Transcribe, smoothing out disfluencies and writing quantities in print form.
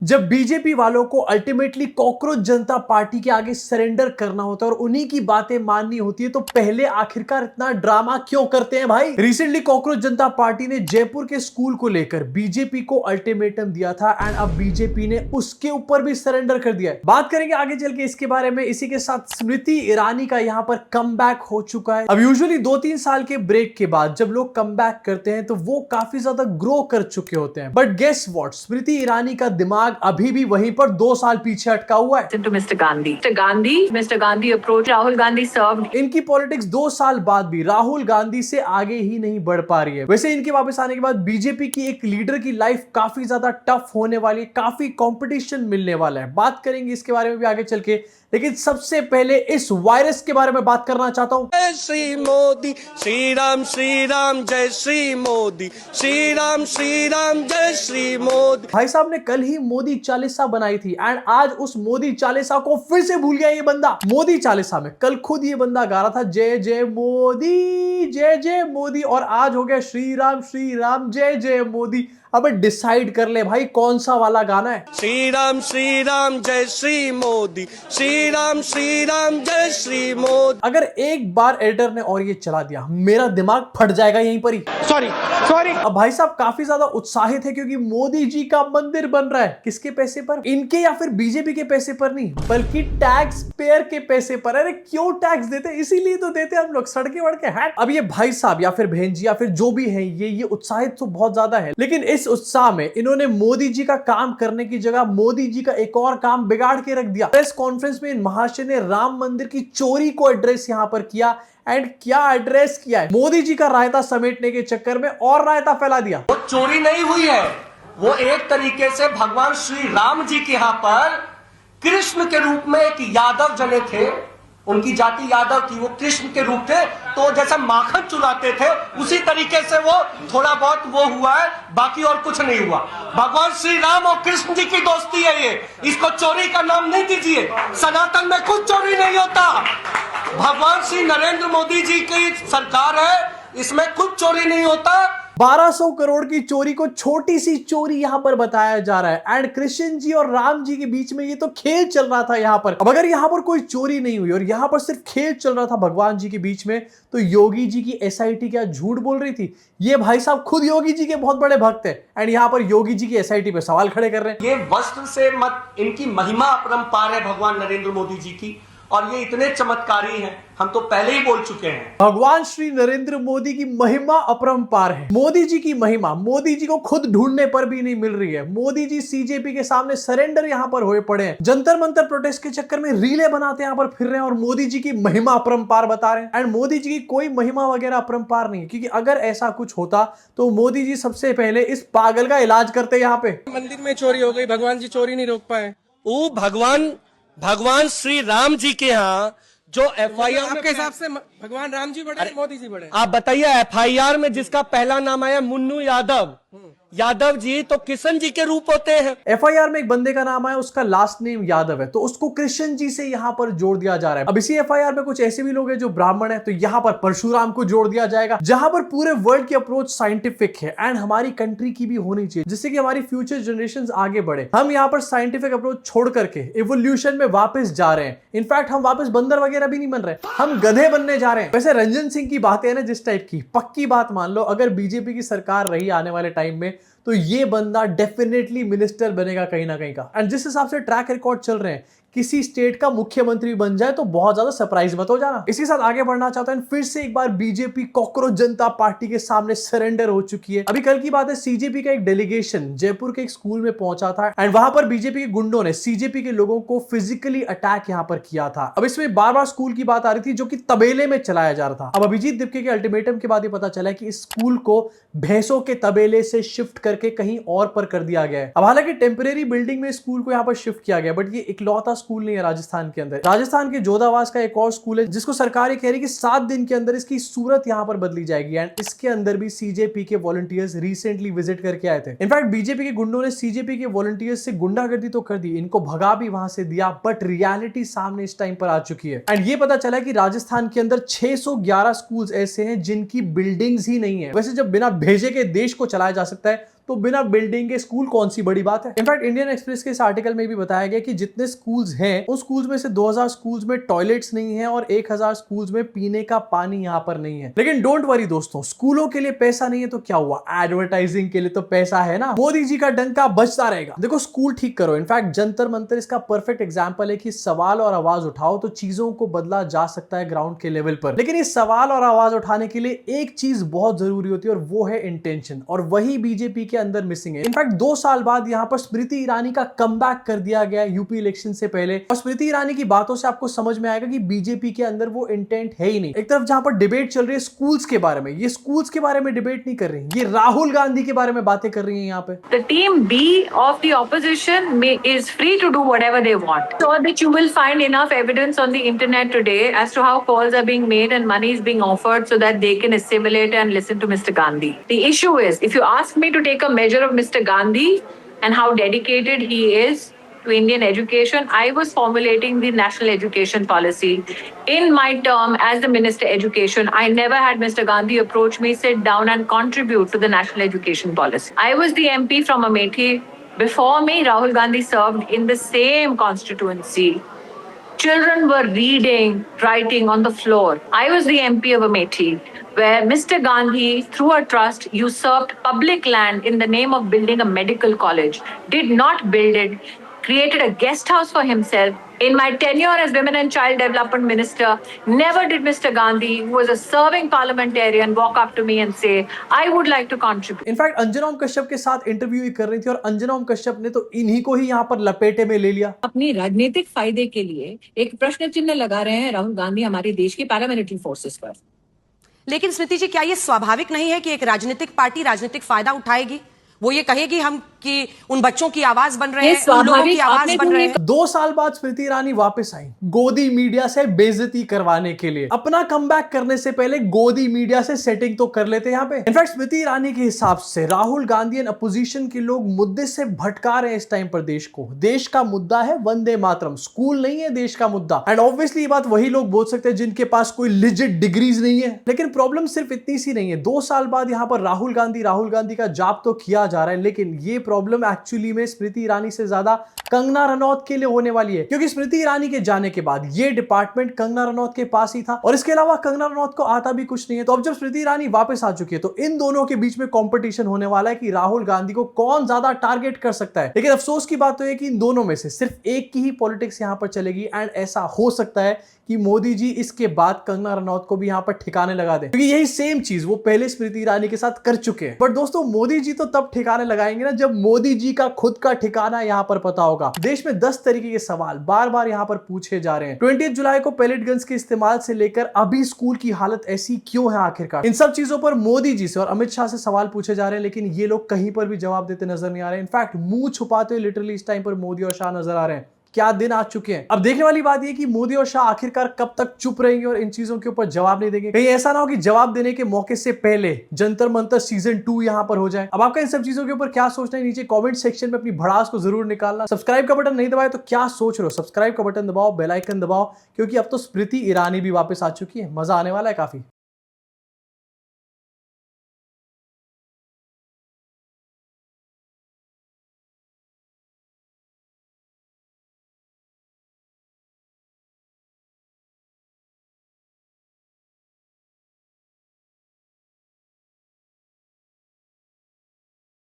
जब बीजेपी वालों को अल्टीमेटली कॉकरोच जनता पार्टी के आगे सरेंडर करना होता है और उन्हीं की बातें माननी होती है तो पहले आखिरकार इतना ड्रामा क्यों करते हैं भाई। रिसेंटली कॉकरोच जनता पार्टी ने जयपुर के स्कूल को लेकर बीजेपी को अल्टीमेटम दिया था एंड अब बीजेपी ने उसके ऊपर भी सरेंडर कर दिया है। बात करेंगे आगे चल के इसके बारे में। इसी के साथ स्मृति ईरानी का यहाँ पर कमबैक हो चुका है। अब यूजुअली 2-3 साल के ब्रेक के बाद जब लोग कमबैक करते हैं तो वो काफी ज्यादा ग्रो कर चुके होते हैं, but guess what, Smriti Irani का दिमाग अभी भी वहीं पर 2 साल पीछे अटका हुआ है। Mr. Gandhi approached Rahul Gandhi served. इनकी पॉलिटिक्स 2 साल बाद भी राहुल गांधी से आगे ही नहीं बढ़ पा रही है। वैसे इनके वापस आने के बाद बीजेपी की एक लीडर की लाइफ काफी ज्यादा टफ होने वाली है, काफी कंपटीशन मिलने वाला है। बात करेंगे इसके बारे में भी आगे चल के, लेकिन सबसे पहले इस वायरस के बारे में बात करना चाहता हूं। जय श्री मोदी, श्री राम जय श्री मोदी, श्री राम जय श्री मोदी। भाई साहब ने कल ही मोदी चालीसा बनाई थी एंड आज उस मोदी चालीसा को फिर से भूल गया ये बंदा। मोदी चालीसा में कल खुद ये बंदा गा रहा था जय जय मोदी और आज हो गया श्री राम जय जय मोदी। अब डिसाइड कर ले भाई कौन सा वाला गाना है। श्री राम जय श्री मोदी, श्री राम जय श्री मोदी। अगर एक बार एडिटर ने और ये चला दिया मेरा दिमाग फट जाएगा यहीं पर ही। सॉरी। अब भाई साहब काफी ज्यादा उत्साहित है क्योंकि मोदी जी का मंदिर बन रहा है। किसके पैसे पर? इनके या फिर बीजेपी के पैसे पर नहीं, बल्कि टैक्स पेयर के पैसे पर। अरे क्यों टैक्स देते? इसीलिए तो देते हम लोग, सड़के वड़के हैं। अब ये भाई साहब या फिर बहन जी या फिर जो भी है ये उत्साहित तो बहुत ज्यादा है, लेकिन इस उत्साह में इन्होंने मोदी जी का काम करने की जगह मोदी जी का एक और काम बिगाड़ के रख दिया। प्रेस कॉन्फ्रेंस में इन महाशय ने राम मंदिर की चोरी को एड्रेस यहां पर किया एंड क्या एड्रेस किया है, मोदी जी का रायता समेटने के चक्कर में और रायता फैला दिया। वो चोरी नहीं हुई है, वो एक तरीके से भगवान श्री राम जी के यहाँ पर कृष्ण के रूप में एक यादव जने थे, उनकी जाति यादव थी, वो कृष्ण के रूप थे, तो जैसा माखन चुराते थे उसी तरीके से वो थोड़ा बहुत वो हुआ है, बाकी और कुछ नहीं हुआ। भगवान श्री राम और कृष्ण जी की दोस्ती है ये, इसको चोरी का नाम नहीं दीजिए। सनातन में कुछ चोरी नहीं होता। भगवान श्री नरेंद्र मोदी जी की सरकार है, इसमें कुछ चोरी नहीं होता। 1200 करोड़ की चोरी को छोटी सी चोरी यहां पर बताया जा रहा है एंड कृष्ण जी और राम जी के बीच में ये तो खेल चल रहा था यहां पर। अब अगर यहां पर कोई चोरी नहीं हुई और यहां पर सिर्फ खेल चल रहा था भगवान जी के बीच में, तो योगी जी की एसआईटी क्या झूठ बोल रही थी? ये भाई साहब खुद योगी जी के बहुत बड़े भक्त हैं एंड यहां पर योगी जी की एसआईटी पे सवाल खड़े कर रहे हैं। ये वस्त्र से मत, इनकी महिमा अपरंपार है भगवान नरेंद्र मोदी जी की, और ये इतने चमत्कारी हैं, हम तो पहले ही बोल चुके हैं। भगवान श्री नरेंद्र मोदी की महिमा अपरंपार है। मोदी जी की महिमा मोदी जी को खुद ढूंढने पर भी नहीं मिल रही है। मोदी जी सीजेपी के सामने सरेंडर यहां पर हुए पड़े हैं, जंतर मंतर प्रोटेस्ट के चक्कर में रीले बनाते यहां पर फिर रहे हैं और मोदी जी की महिमा अपरंपार बता रहे हैं। एंड मोदी जी की कोई महिमा वगैरह अपरंपार नहीं है, क्योंकि अगर ऐसा कुछ होता तो मोदी जी सबसे पहले इस पागल का इलाज करते। यहाँ पे मंदिर में चोरी हो गई, भगवान जी चोरी नहीं रोक पाए। वो भगवान श्री राम जी के यहाँ जो एफआईआर, आपके हिसाब से भगवान राम जी बड़े, मोदी जी बड़े? आप बताइए, एफआईआर में जिसका पहला नाम आया मुन्नू यादव जी, तो किशन जी के रूप होते हैं। एफआईआर में एक बंदे का नाम आया, उसका लास्ट नेम यादव है, तो उसको कृष्ण जी से यहाँ पर जोड़ दिया जा रहा है। अब इसी एफआईआर में कुछ ऐसे भी लोग हैं जो ब्राह्मण है, तो यहाँ पर परशुराम को जोड़ दिया जाएगा। जहां पर पूरे वर्ल्ड की अप्रोच साइंटिफिक है एंड हमारी कंट्री की भी होनी चाहिए, जिससे कि हमारी फ्यूचर जनरेशन आगे बढ़े। हम यहाँ पर साइंटिफिक अप्रोच छोड़ करके इवोल्यूशन में वापस जा रहे हैं। इनफैक्ट हम वापस बंदर वगैरह भी नहीं बन रहे, हम गधे बनने जा रहे हैं। वैसे रंजन सिंह की बातें है ना जिस टाइप की, पक्की बात मान लो, अगर बीजेपी की सरकार रही आने वाले टाइम में तो ये बंदा डेफिनेटली मिनिस्टर बनेगा कहीं ना कहीं का। एंड जिस हिसाब से ट्रैक रिकॉर्ड चल रहे हैं, किसी स्टेट का मुख्यमंत्री बन जाए तो बहुत ज्यादा सरप्राइज मत हो जाना। इसी साथ आगे बढ़ना चाहता हूं, फिर से एक बार बीजेपी कॉकरोच जनता पार्टी के सामने सरेंडर हो चुकी है। अभी कल की बात है, सीजेपी का एक डेलीगेशन जयपुर के एक स्कूल में पहुंचा था एंड वहां पर बीजेपी के गुंडों ने सीजेपी के लोगों को फिजिकली अटैक यहां पर किया था। अब इसमें बार बार स्कूल की बात आ रही थी जो कि तबेले में चलाया जा रहा था। अब अभिजीत दिपके के अल्टीमेटम के बाद ये पता चला कि इस स्कूल को भैंसों के तबेले से शिफ्ट करके कहीं और पर कर दिया गया है। अब हालांकि टेम्परेरी बिल्डिंग में स्कूल को यहाँ पर शिफ्ट किया गया, बट ये इकलौता स्कूल नहीं है राजस्थान के अंदर। राजस्थान के जोधावास का एक और स्कूल है जिसको सरकार कह रही है कि 7 दिन के अंदर इसकी सूरत यहां पर बदली जाएगी एंड इसके अंदर भी सीजेपी के वॉलंटियर्स रिसेंटली विजिट करके आए थे। इनफैक्ट बीजेपी के गुंडों ने सीजेपी के वॉलंटियर्स से गुंडागर्दी तो कर दी, इनको भगा भी वहां से दिया, बट रियलिटी सामने इस टाइम पर आ चुकी है। एंड ये पता चला कि राजस्थान के अंदर 611 स्कूल्स ऐसे हैं जिनकी बिल्डिंग्स ही नहीं है। वैसे जब बिना भेजे के देश को चलाया जा सकता है तो बिना बिल्डिंग के स्कूल कौन सी बड़ी बात है। इनफैक्ट इंडियन एक्सप्रेस के इस आर्टिकल में भी बताया गया कि जितने स्कूल्स हैं उन स्कूल्स में से 2000 स्कूल्स में टॉयलेट्स नहीं है और 1000 स्कूल्स में पीने का पानी यहाँ पर नहीं है। लेकिन डोंट वरी दोस्तों, स्कूलों के लिए पैसा नहीं है तो क्या हुआ, एडवर्टाइजिंग के लिए तो पैसा है ना। मोदी जी का डंका बजता रहेगा। देखो स्कूल ठीक करो। इनफैक्ट जंतर मंतर इसका परफेक्ट एग्जांपल है कि सवाल और आवाज उठाओ तो चीजों को बदला जा सकता है ग्राउंड के लेवल पर। लेकिन इस सवाल और आवाज उठाने के लिए एक चीज बहुत जरूरी होती है और वो है इंटेंशन, और वही बीजेपी के अंदर मिसिंग है। इनफैक्ट 2 साल बाद यहां पर स्मृति ईरानी का कमबैक कर दिया गया यूपी इलेक्शन से पहले, और स्मृति ईरानी की बातों से आपको समझ में आएगा कि बीजेपी के अंदर वो इंटेंट है ही नहीं। एक तरफ जहां पर डिबेट चल रही है स्कूल्स के बारे में, ये स्कूल्स के बारे में डिबेट नहीं कर रही, ये राहुल गांधी के बारे में बातें कर रही है यहाँ पे। The team B of the opposition is free to do whatever they want. So that you will find enough evidence on the internet today as to how calls are being made and money is being offered so that they can assimilate and listen to Mr. Gandhi. The issue is, if you ask me to take a measure of Mr. Gandhi and how dedicated he is to Indian education, I was formulating the national education policy. In my term as the Minister Education, I never had Mr. Gandhi approach me, sit down and contribute to the national education policy. I was the MP from Amethi. Before me, Rahul Gandhi served in the same constituency. Children were reading, writing on the floor. I was the MP of Amethi, where Mr. Gandhi, through a trust, usurped public land in the name of building a medical college, did not build it, created a guest house for himself. In my tenure as Women and Child Development Minister, never did Mr. Gandhi, who was a serving parliamentarian, walk up to me and say, I would like to contribute. In fact Anjana Om Kashyap के साथ interview ही कर रही थी और अंजना ओम कश्यप ने तो इन्हीं को ही यहाँ पर लपेटे में ले लिया। अपनी राजनीतिक फायदे के लिए एक प्रश्न चिन्ह लगा रहे हैं राहुल गांधी हमारे देश के पैरामिलिट्री फोर्सेस पर। लेकिन स्मृति जी, क्या ये स्वाभाविक नहीं है कि एक राजनीतिक पार्टी राजनीतिक फायदा उठाएगी? वो ये कहेगी हम कि उन बच्चों की आवाज बन रहे हैं, उन लोगों की आवाज बन रहे हैं। 2 साल बाद स्मृति ईरानी वापस आई गोदी मीडिया से बेइज्जती करवाने के लिए। अपना कमबैक करने से पहले गोदी मीडिया से सेटिंग तो कर लेते यहाँ पे। इनफैक्ट स्मृति ईरानी के हिसाब से राहुल गांधी एंड अपोजिशन के लोग मुद्दे से भटका रहे हैं इस टाइम पर देश को। देश का मुद्दा है वंदे मातरम, स्कूल नहीं है देश का मुद्दा। एंड ऑब्वियसली ये बात वही लोग बोल सकते हैं जिनके पास कोई लिजिट डिग्रीज नहीं है। लेकिन प्रॉब्लम सिर्फ इतनी सी नहीं है। 2 साल बाद यहाँ पर राहुल गांधी का जाप तो किया जा रहा है, लेकिन ये प्रॉब्लम एक्चुअली में स्मृति ईरानी से ज्यादा कंगना रनौत के लिए होने वाली है, क्योंकि स्मृति ईरानी के जाने के बाद ये डिपार्टमेंट कंगना रनौत के पास ही था और इसके अलावा कंगना रनौत को आता भी कुछ नहीं है। तो अब जब स्मृति ईरानी वापस आ चुकी है तो इन दोनों के बीच में कंपटीशन होने वाला है कि राहुल गांधी को कौन ज्यादा टारगेट कर सकता है। लेकिन अफसोस की बात तो है कि इन दोनों में से सिर्फ एक की ही पॉलिटिक्स यहां पर चलेगी एंड ऐसा हो सकता है कि मोदी जी इसके बाद कंगना रनौत को भी यहां पर ठिकाने लगा दें, क्योंकि यही सेम चीज वो पहले स्मृति ईरानी के साथ कर चुके हैं। बट दोस्तों, मोदी जी तो तब ठिकाने लगाएंगे ना जब मोदी जी का खुद का ठिकाना यहां पर पता होगा। देश में 10 तरीके के सवाल बार बार यहां पर पूछे जा रहे हैं। 20 जुलाई को पैलेट गन्स के इस्तेमाल से लेकर अभी स्कूल की हालत ऐसी क्यों है आखिरकार, इन सब चीजों पर मोदी जी से और अमित शाह से सवाल पूछे जा रहे हैं, लेकिन ये लोग कहीं पर भी जवाब देते नजर नहीं आ रहे। इनफैक्ट मुंह छुपाते हुए लिटरली इस टाइम पर मोदी और शाह नजर आ रहे हैं। क्या दिन आ चुके हैं। अब देखने वाली बात यह कि मोदी और शाह आखिरकार कब तक चुप रहेंगे और इन चीजों के ऊपर जवाब नहीं देंगे। कहीं ऐसा ना हो कि जवाब देने के मौके से पहले जंतर मंतर सीजन 2 यहां पर हो जाए। अब आपका इन सब चीजों के ऊपर क्या सोचना है, नीचे कमेंट सेक्शन में अपनी भड़ास को जरूर निकालना। सब्सक्राइब का बटन नहीं दबाए तो क्या सोच रहे हो, सब्सक्राइब का बटन दबाओ, बेल आइकन दबाओ, क्योंकि अब तो स्मृति ईरानी भी वापस आ चुकी है। मजा आने वाला है काफी।